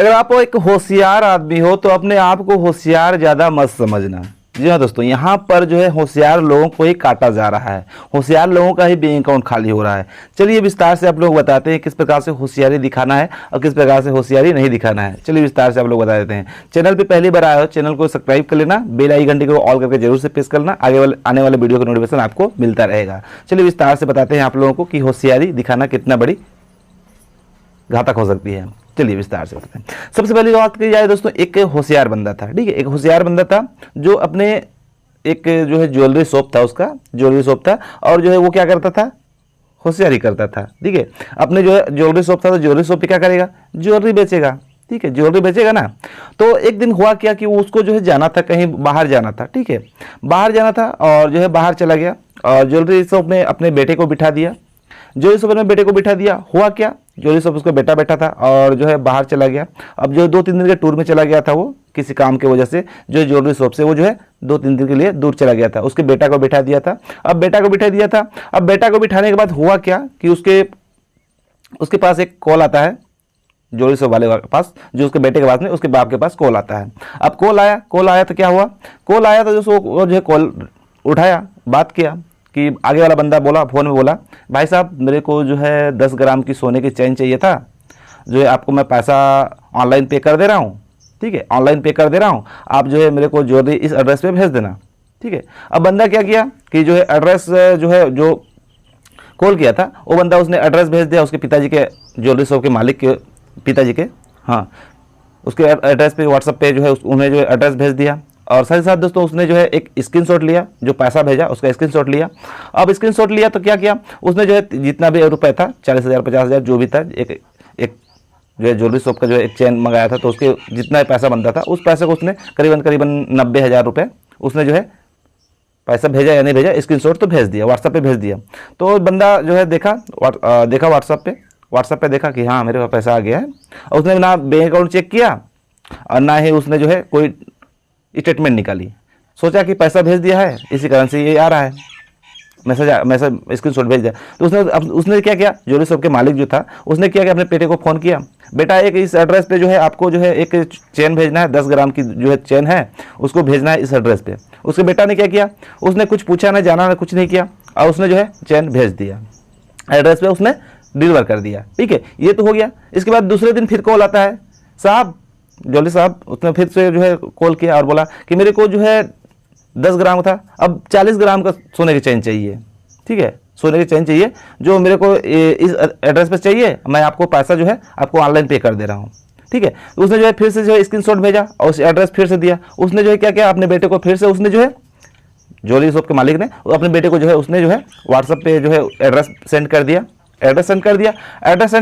अगर आप एक होशियार आदमी हो तो अपने आप को होशियार ज़्यादा मत समझना। जी हाँ दोस्तों, यहाँ पर जो है होशियार लोगों को ही काटा जा रहा है, होशियार लोगों का ही बैंक अकाउंट खाली हो रहा है। चलिए विस्तार से आप लोग बताते हैं किस प्रकार से होशियारी दिखाना है और किस प्रकार से होशियारी नहीं दिखाना है। चलिए विस्तार से आप लोग बता देते हैं। चैनल पे पहली बार आए हो, चैनल को सब्सक्राइब कर लेना, बेल आइकन घंटी को ऑल करके जरूर से प्रेस करना, आने वाले वीडियो का नोटिफिकेशन आपको मिलता रहेगा। चलिए विस्तार से बताते हैं आप लोगों को कि होशियारी दिखाना कितना बड़ी घातक हो सकती है। चलिए विस्तार से बताते हैं। सबसे पहली बात की जाए दोस्तों, एक होशियार बंदा था, ठीक है, एक होशियार बंदा था जो अपने एक जो है ज्वेलरी शॉप था, उसका ज्वेलरी शॉप था और जो है वो क्या करता था, होशियारी करता था, ठीक है। अपने जो है ज्वेलरी शॉप था तो ज्वेलरी शॉप पे क्या करेगा, ज्वेलरी बेचेगा, ठीक है, ज्वेलरी बेचेगा ना। तो एक दिन हुआ क्या कि उसको जो है जाना था, कहीं बाहर जाना था, ठीक है, बाहर जाना था और जो है बाहर चला गया और ज्वेलरी शॉप में अपने बेटे को बिठा दिया। ज्वेलरी शॉप में बेटे को बिठा दिया, हुआ क्या, ज्वेलरी शॉप उसका बेटा बैठा था और जो है बाहर चला गया। अब जो 2-3 दिन के टूर में चला गया था वो, किसी काम की वजह से जो ज्वेलरी शॉप से वो जो है 2-3 दिन के लिए दूर चला गया था। उसके बेटा को बिठा दिया था। अब बेटा को बिठा दिया था, अब बेटा को बिठाने के बाद हुआ क्या कि उसके पास एक कॉल आता है, ज्वेलरी शॉप वाले के पास, जो उसके बेटे के पास नहीं, उसके बाप के पास कॉल आता है। अब कॉल आया तो क्या हुआ, कॉल आया तो जो है कॉल उठाया, बात किया कि आगे वाला बंदा बोला, फ़ोन में बोला, भाई साहब मेरे को जो है 10 ग्राम की सोने की चेन चाहिए था, जो है आपको मैं पैसा ऑनलाइन पे कर दे रहा हूँ, ठीक है, ऑनलाइन पे कर दे रहा हूँ, आप जो है मेरे को ज्वेलरी इस एड्रेस पे भेज देना, ठीक है। अब बंदा क्या किया कि जो है एड्रेस जो है जो कॉल किया था वो बंदा उसने एड्रेस भेज दिया उसके पिताजी के, ज्वेलरी शॉप के मालिक के पिताजी के, हाँ, उसके एड्रेस पे व्हाट्सएप पे जो है उन्हें जो है एड्रेस भेज दिया। और साथ ही साथ दोस्तों उसने जो है एक स्क्रीनशॉट लिया, जो पैसा भेजा उसका स्क्रीनशॉट लिया। अब स्क्रीनशॉट लिया तो क्या किया उसने, जो है जितना भी रुपए था, 40,000 50,000 जो भी था, एक जो है ज्वेलरी शॉप का जो है एक चेन मंगाया था, तो उसके जितना पैसा बनता था उस पैसे को उसने करीबन 90,000 रुपये उसने जो है पैसा भेजा या नहीं भेजा, स्क्रीनशॉट तो भेज दिया, व्हाट्सएप पे भेज दिया। तो बंदा जो है देखा व्हाट्सएप पे देखा कि हाँ मेरे पास पैसा आ गया है, और उसने ना बैंक अकाउंट चेक किया और ना ही उसने जो है कोई स्टेटमेंट निकाली। सोचा कि पैसा भेज दिया है, इसी कारण से ये आ रहा है मैसेज स्क्रीनशॉट भेज दिया। तो उसने क्या किया, ज्वेलरी शॉप के मालिक जो था उसने क्या किया, अपने बेटे को फ़ोन किया, बेटा एक इस एड्रेस पे जो है आपको जो है एक चेन भेजना है, 10 ग्राम की जो है चेन है, उसको भेजना है इस एड्रेस पे। उसके बेटा ने क्या किया, उसने कुछ पूछा ना जाना ना कुछ नहीं किया और उसने जो है चेन भेज दिया, एड्रेस पे उसने डिलीवर कर दिया, ठीक है, ये तो हो गया। इसके बाद दूसरे दिन फिर कॉल आता है, साहब ज्वेलरी साहब, उसने फिर से जो है कॉल किया और बोला कि मेरे को जो है 10 ग्राम था, अब 40 ग्राम का सोने की चेन चाहिए, ठीक है, सोने की चेन चाहिए जो मेरे को इस एड्रेस पे चाहिए, मैं आपको पैसा जो है आपको ऑनलाइन पे कर दे रहा हूँ, ठीक है। तो उसने जो है फिर से जो है स्क्रीनशॉट भेजा और उस एड्रेस फिर से दिया। उसने जो है क्या किया, अपने बेटे को फिर से उसने जो है ज्वेलरी शॉप के मालिक ने अपने बेटे को जो है उसने जो है व्हाट्सएप पे जो है एड्रेस सेंड कर दिया। एड्रेस सेंड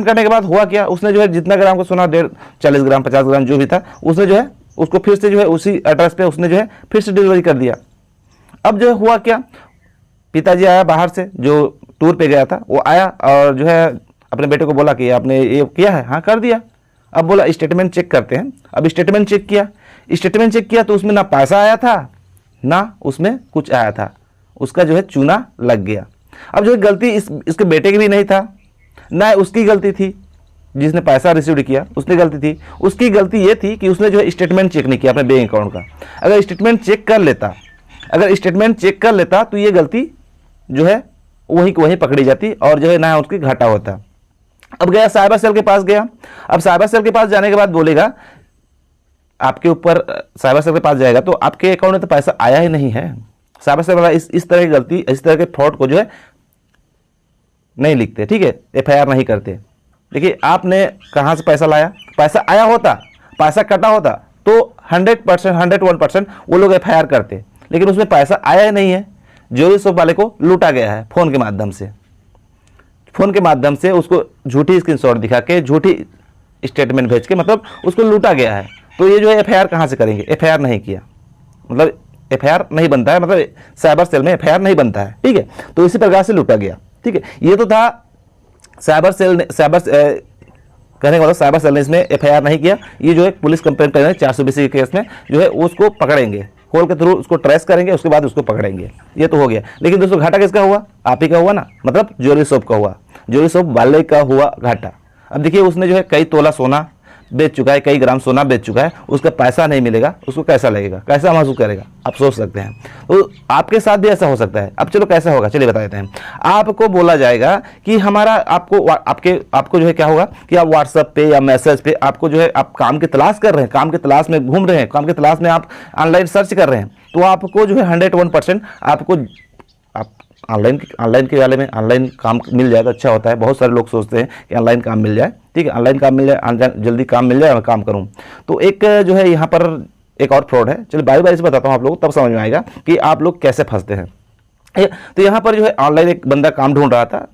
करने के बाद हुआ क्या, उसने जो है जितना ग्राम का सोना 40 ग्राम 50 ग्राम जो भी था, उसने जो है उसको फिर से जो है उसी एड्रेस पे उसने जो है फिर से डिलीवरी कर दिया। अब जो है हुआ क्या, पिताजी आया बाहर से, जो टूर पे गया था वो आया और जो है अपने बेटे को बोला कि आपने ये किया है, हाँ कर दिया। अब बोला स्टेटमेंट चेक करते हैं। अब स्टेटमेंट चेक किया तो उसमें ना पैसा आया था ना उसमें कुछ आया था, उसका जो है चूना लग गया। अब जो गलती इसके बेटे की भी नहीं था, ना उसकी गलती थी, जिसने पैसा रिसीव किया उसने गलती थी, उसकी गलती ये थी कि उसने जो है स्टेटमेंट चेक नहीं किया अपने बैंक अकाउंट का। अगर स्टेटमेंट चेक कर लेता तो ये गलती जो है वहीं पकड़ी जाती और जो है ना उसकी घाटा होता। अब गया साइबर सेल के पास गया। अब साइबर सेल के पास जाने के बाद बोलेगा आपके ऊपर, साइबर सेल के पास जाएगा तो आपके अकाउंट में तो पैसा आया ही नहीं है। साइबर सेल वाला इस तरह की गलती, इस तरह के फ्रॉड को जो है नहीं लिखते, ठीक है, FIR नहीं करते। देखिए आपने कहाँ से पैसा लाया, पैसा आया होता, पैसा कटा होता तो 100% 101% वो लोग FIR करते, लेकिन उसमें पैसा आया ही नहीं है। ज्वेलरी शॉप वाले को लूटा गया है फ़ोन के माध्यम से उसको झूठी स्क्रीनशॉट दिखा के, झूठी स्टेटमेंट भेज के, मतलब उसको लूटा गया है। तो ये जो है FIR कहाँ से करेंगे, FIR नहीं किया, मतलब FIR नहीं बनता है, मतलब साइबर सेल में FIR नहीं बनता है, ठीक है। तो इसी प्रकार से लूटा गया, ठीक है। ये तो था साइबर सेल ने, कहने का मतलब साइबर सेल ने इसमें FIR नहीं किया। ये जो है पुलिस कंप्लेंट करेंगे 420 के केस में, जो है उसको पकड़ेंगे, कॉल के थ्रू उसको ट्रेस करेंगे, उसके बाद उसको पकड़ेंगे। ये तो हो गया। लेकिन दोस्तों घाटा किसका हुआ, आप ही का हुआ ना, मतलब ज्वेलरी शॉप का हुआ, ज्वेलरी शॉप वाले का हुआ घाटा। अब देखिए उसने जो है कई तोला सोना, बेच चुका है, कई ग्राम सोना बेच चुका है, उसका पैसा नहीं मिलेगा, उसको कैसा लगेगा, कैसा महसूस करेगा, आप सोच सकते हैं। तो आपके साथ भी ऐसा हो सकता है। अब चलो कैसा होगा, चलिए बता देते हैं। आपको बोला जाएगा कि हमारा आपको जो है क्या होगा कि आप व्हाट्सएप पे या मैसेज पे आपको जो है आप काम की तलाश कर रहे हैं, काम की तलाश में घूम रहे हैं, काम की तलाश में आप ऑनलाइन सर्च कर रहे हैं, तो आपको जो है 101% आपको आप ऑनलाइन के वाले में ऑनलाइन काम मिल जाए तो अच्छा होता है। बहुत सारे लोग सोचते हैं कि ऑनलाइन काम मिल जाए, ठीक है, ऑनलाइन काम मिल जाए, जल्दी काम मिल जाए, मैं काम करूं। तो एक जो है यहाँ पर एक और फ्रॉड है, चलिए बारी बारी से बताता हूँ आप लोग, तब समझ में आएगा कि आप लोग कैसे फंसते हैं। तो यहाँ पर जो है ऑनलाइन एक बंदा काम ढूंढ रहा था,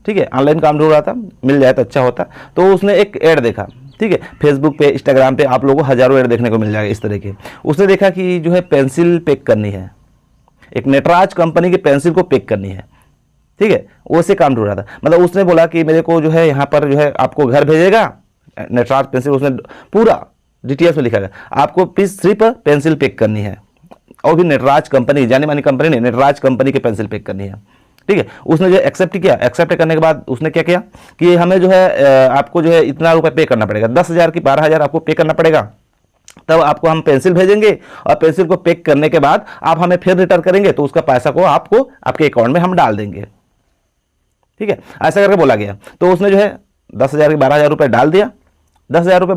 ठीक है, ऑनलाइन काम ढूंढ रहा था, मिल जाए तो अच्छा होता। तो उसने एक ऐड देखा, ठीक है, फेसबुक पे, इंस्टाग्राम पे आप लोगों को हज़ारों ऐड देखने को मिल जाएगा इस तरह के। उसने देखा कि जो है पेंसिल पैक करनी है, एक नटराज कंपनी की पेंसिल को पैक करनी है, ठीक है, वो से काम ढूंढ रहा था। मतलब उसने बोला कि मेरे को जो है यहाँ पर जो है आपको घर भेजेगा नटराज पेंसिल, उसने पूरा डिटेल्स में लिखा गया, आपको सिर्फ पेंसिल पैक करनी है, और भी नटराज कंपनी, जानी मानी कंपनी नहीं, नटराज कंपनी की पेंसिल पैक करनी है, ठीक है। उसने जो एक्सेप्ट किया, एक्सेप्ट करने के बाद उसने क्या किया कि हमें जो है आपको जो है इतना रुपये पे करना पड़ेगा, 10,000 की 12,000 आपको पे करना पड़ेगा, तब आपको हम पेंसिल भेजेंगे, और पेंसिल को पैक करने के बाद आप हमें फिर रिटर्न करेंगे तो उसका पैसा को आपको आपके अकाउंट में हम डाल देंगे, ठीक है। ऐसा करके बोला गया। तो उसने जो है 10,000 के 12,000 रुपये डाल दिया, 10,000 रुपये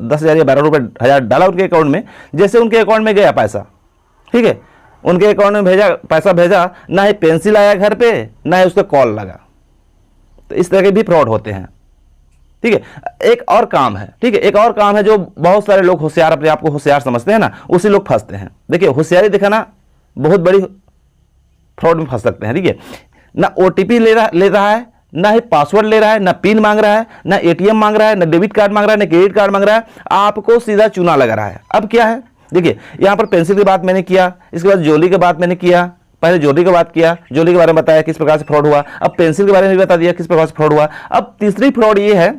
10,000 या 12 रुपये हज़ार डाला उनके अकाउंट में। जैसे उनके अकाउंट में गया पैसा, ठीक है, उनके अकाउंट में पैसा भेजा, ना ही पेंसिल आया घर पे, ना ही उसका कॉल लगा। तो इस तरह के भी फ्रॉड होते हैं, ठीक है। एक और काम है, ठीक है, एक और काम है जो बहुत सारे लोग होशियार, अपने आप को होशियार समझते हैं ना, उसी लोग फंसते हैं। देखिए होशियारी दिखाना बहुत बड़ी फ्रॉड में फंस सकते हैं, ठीक है। ना ओटीपी ले रहा है, ना ही पासवर्ड ले रहा है, ना पिन मांग रहा है, ना एटीएम मांग रहा है, ना डेबिट कार्ड मांग रहा है, ना क्रेडिट कार्ड मांग रहा है, आपको सीधा चूना लगा रहा है। अब क्या है, देखिए यहाँ पर पेंसिल की बात मैंने किया, इसके बाद ज्वेलरी की बात मैंने किया, पहले ज्वेलरी की बात किया, ज्वेलरी के बारे में बताया किस प्रकार से फ्रॉड हुआ, अब पेंसिल के बारे में भी बता दिया किस प्रकार से फ्रॉड हुआ। अब तीसरी फ्रॉड ये है,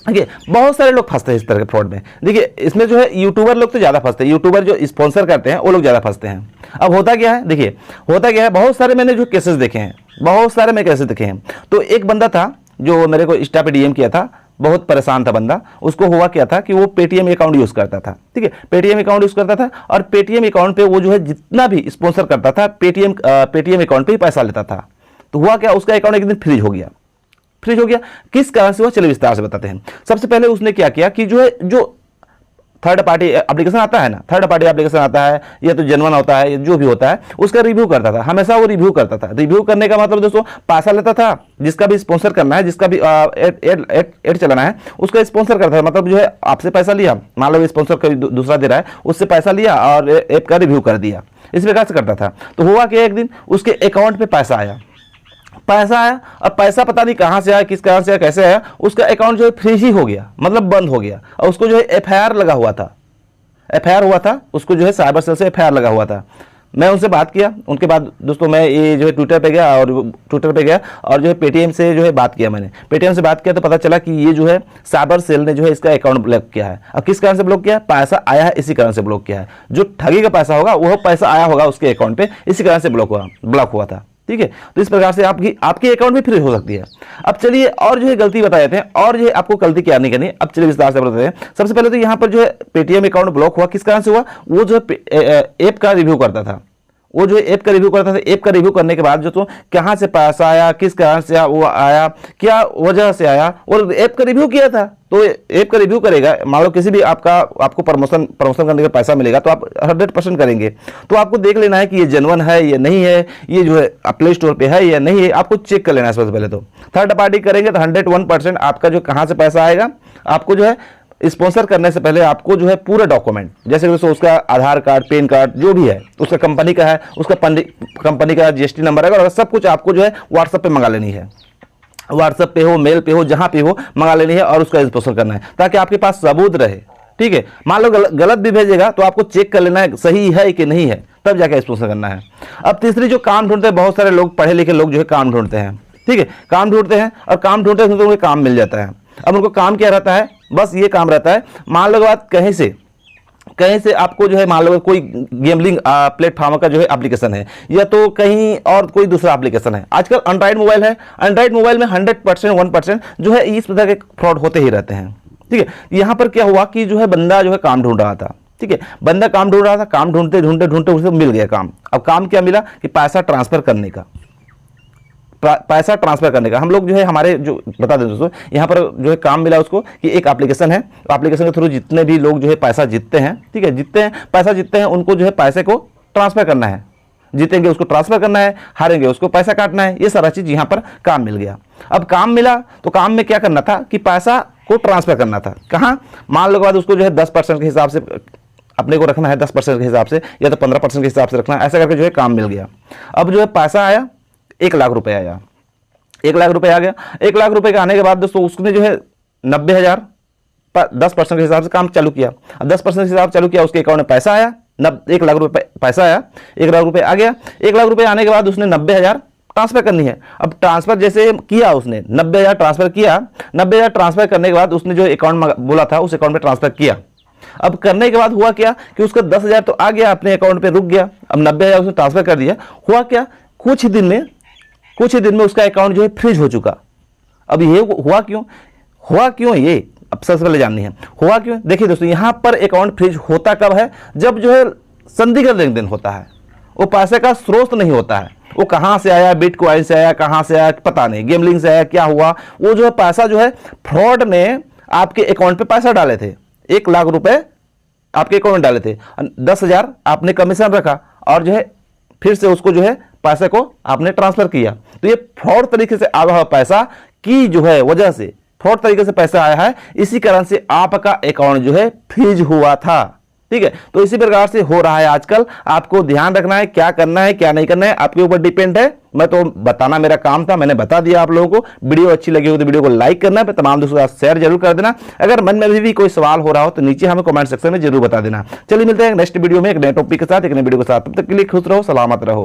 देखिए बहुत सारे लोग फंसते हैं इस तरह के फ्रॉड में। देखिए इसमें जो है यूट्यूबर लोग तो ज़्यादा फंसते हैं, यूट्यूबर जो स्पॉन्सर करते हैं वो लोग ज़्यादा फंसते हैं। अब होता क्या है, देखिए होता क्या है, बहुत सारे मैंने जो केसेस देखे हैं, बहुत सारे मैं केसेस देखे हैं। तो एक बंदा था जो मेरे को इंस्टा पे डीएम किया था, बहुत परेशान था बंदा। उसको हुआ क्या था कि वो पेटीएम अकाउंट यूज़ करता था, ठीक है, पेटीएम अकाउंट यूज़ करता था, और पेटीएम अकाउंट पे वो जो है जितना भी स्पॉन्सर करता था पेटीएम अकाउंट पे ही पैसा लेता था। तो हुआ क्या, उसका अकाउंट एक दिन फ्रीज हो गया। फ्रीज हो गया किस कारण से हुआ, चलिए विस्तार से बताते हैं। सबसे पहले उसने क्या किया कि जो थर्ड पार्टी एप्लीकेशन आता है ना, थर्ड पार्टी एप्लीकेशन आता है या तो जेन्युइन होता है, जो भी होता है, उसका रिव्यू करता था। हमेशा वो रिव्यू करता था। रिव्यू करने का मतलब दोस्तों पैसा लेता था, जिसका भी स्पॉन्सर करना है, जिसका भी एड चलाना है, उसका स्पॉन्सर करता था। मतलब जो है आपसे पैसा लिया, मान लो स्पॉन्सर कोई दूसरा दे रहा है, उससे पैसा लिया और ऐप का रिव्यू कर दिया, इस प्रकार से करता था। तो हुआ कि एक दिन उसके अकाउंट पे पैसा आया, अब पैसा पता नहीं कहां से आया, किस कारण से आया, कैसे आया, उसका अकाउंट जो है फ्रीज ही हो गया, मतलब बंद हो गया। और उसको जो है एफआईआर लगा हुआ था, एफआईआर हुआ था, उसको जो है साइबर सेल से एफआईआर लगा हुआ था। मैं उनसे बात किया, उनके बाद दोस्तों मैं ये जो है ट्विटर पे गया और जो है पेटीएम से जो है बात किया। मैंने पेटीएम से बात किया तो पता चला कि ये जो है साइबर सेल ने जो है इसका अकाउंट ब्लॉक किया है। अब किस कारण से ब्लॉक किया है, पैसा आया है इसी कारण से ब्लॉक किया है। जो ठगी का पैसा होगा वह पैसा आया होगा उसके अकाउंट पे, इसी कारण से ब्लॉक हुआ था, ठीक है। तो इस प्रकार से आपकी अकाउंट भी फ्रीज हो सकती है। अब चलिए और जो है गलती बता देते हैं, और जो है आपको गलती क्या नहीं करनी। अब चलिए विस्तार से बताते हैं। सबसे पहले तो यहाँ पर जो है पेटीएम अकाउंट ब्लॉक हुआ किस कारण से हुआ, वो जो है ऐप का रिव्यू करता था, वो जो ऐप का रिव्यू करता था। ऐप का रिव्यू करने के बाद जो तो कहाँ से पैसा आया, किस कारण से वो आया, क्या वजह से आया, और ऐप का रिव्यू किया था। तो ऐप का रिव्यू करेगा, मान लो किसी भी आपको प्रमोशन करने का पैसा मिलेगा तो आप 100% करेंगे। तो आपको देख लेना है कि ये जेन्युइन है या नहीं है, ये जो है प्ले स्टोर पे है या नहीं है, आपको चेक कर लेना है सबसे पहले। तो थर्ड पार्टी करेंगे तो 101% आपका जो कहाँ से पैसा आएगा, आपको जो है स्पॉन्सर करने से पहले आपको जो है पूरा डॉक्यूमेंट, जैसे उसका आधार कार्ड, पैन कार्ड जो भी है, उसका कंपनी का है, उसका कंपनी का जीएसटी नंबर है, और सब कुछ आपको जो है व्हाट्सएप पे मंगा लेनी है। व्हाट्सएप पे हो, मेल पे हो, जहाँ पे हो मंगा लेनी है और उसका स्पॉन्सर करना है, ताकि आपके पास सबूत रहे, ठीक है। मान लो गलत भी भेजेगा तो आपको चेक कर लेना है सही है कि नहीं है, तब जाके स्पॉन्सर करना है। अब तीसरी जो काम ढूंढते हैं, बहुत सारे लोग पढ़े लिखे लोग जो है काम ढूंढते हैं, ठीक है, काम ढूंढते हैं और काम ढूंढते हैं तो उन्हें काम मिल जाता है। अब उनको काम क्या रहता है, बस ये काम रहता है, मान लो बात कहीं से आपको जो है, मान लो कोई गेमलिंग प्लेटफॉर्म का जो है एप्लीकेशन है, या तो कहीं और कोई दूसरा एप्लीकेशन है। आजकल एंड्रॉइड मोबाइल है, एंड्रॉइड मोबाइल में 100% 1% जो है इस तरह के फ्रॉड होते ही रहते हैं, ठीक है। यहाँ पर क्या हुआ कि जो है बंदा जो है काम ढूंढ रहा था, ठीक है, बंदा काम ढूंढ रहा था, काम ढूंढते ढूंढते ढूंढते उसे मिल गया काम। अब काम क्या मिला कि पैसा ट्रांसफर करने का, पैसा ट्रांसफर करने का। हम लोग जो है हमारे जो बता दें दोस्तों, यहाँ पर जो है काम मिला उसको कि एक एप्लीकेशन है, एप्लीकेशन के थ्रू जितने भी लोग जो है पैसा जीतते हैं, ठीक है, जीतते हैं पैसा जीतते हैं, उनको जो है पैसे को ट्रांसफर करना है, जीतेंगे उसको ट्रांसफर करना है, हारेंगे उसको पैसा काटना है, ये सारा चीज़ यहाँ पर काम मिल गया। अब काम मिला तो काम में क्या करना था कि पैसा को ट्रांसफर करना था। कहाँ, मान लो के बाद उसको जो है 10% के हिसाब से अपने को रखना है, 10% के हिसाब से या तो 15% के हिसाब से रखना है, ऐसा करके जो है काम मिल गया। अब जो है पैसा आया 1 लाख रुपए आया, 1 लाख रुपए आ गया। 1 लाख रुपए के आने के बाद दोस्तों उसने जो है 90,000 10% के हिसाब से काम चालू किया। अब 10% के हिसाब से चालू किया, उसके अकाउंट में पैसा आया, 1 लाख रुपए पैसा आया, 1 लाख रुपए आ गया। 1 लाख रुपए आने के बाद उसने 90,000 ट्रांसफर करनी है। अब ट्रांसफर जैसे किया उसने 90,000 ट्रांसफर किया, 90,000 ट्रांसफर करने के बाद उसने जो अकाउंट बोला था उस अकाउंट में ट्रांसफर किया। अब करने के बाद हुआ क्या कि उसका 10,000 तो आ गया, अपने अकाउंट पे रुक गया। अब 90,000 उसने ट्रांसफर कर दिया। हुआ क्या, कुछ ही दिन में उसका अकाउंट जो है फ्रीज हो चुका। अब ये हुआ क्यों ये अब सबसे पहले जाननी है, हुआ क्यों। देखिए दोस्तों, यहां पर अकाउंट फ्रीज होता कब है, जब जो है संदिग्ध लेन देन होता है, वो पैसे का स्रोत नहीं होता है, वो कहां से आया, बिटकॉइन से आया, कहां से आया पता नहीं, गेमलिंग से आया, क्या हुआ, वो जो है पैसा जो है फ्रॉड ने आपके अकाउंट पे पैसा डाले थे, 1 लाख रुपए आपके अकाउंट में डाले थे, 10,000 आपने कमीशन रखा और जो है फिर से उसको जो है पैसे को आपने ट्रांसफर किया। तो ये फ्रॉड तरीके से आया हुआ पैसा की जो है वजह से, फ्रॉड तरीके से पैसा आया है, इसी कारण से आपका अकाउंट जो है फ्रीज हुआ था। ठीक है, तो इसी प्रकार से हो रहा है आजकल। आपको ध्यान रखना है, क्या करना है क्या नहीं करना है आपके ऊपर डिपेंड है। मैं तो बताना मेरा काम था, मैंने बता दिया आप लोगों को। वीडियो अच्छी लगी हो तो वीडियो को लाइक करना है, तमाम दोस्तों के साथ शेयर जरूर कर देना। अगर मन में अभी भी कोई सवाल हो रहा हो तो नीचे हमें कमेंट सेक्शन में जरूर बता देना। चलिए मिलते हैं नेक्स्ट वीडियो में एक नए टॉपिक के साथ, एक नए वीडियो के साथ। तब तक के लिए खुश रहो, सलामत रहो।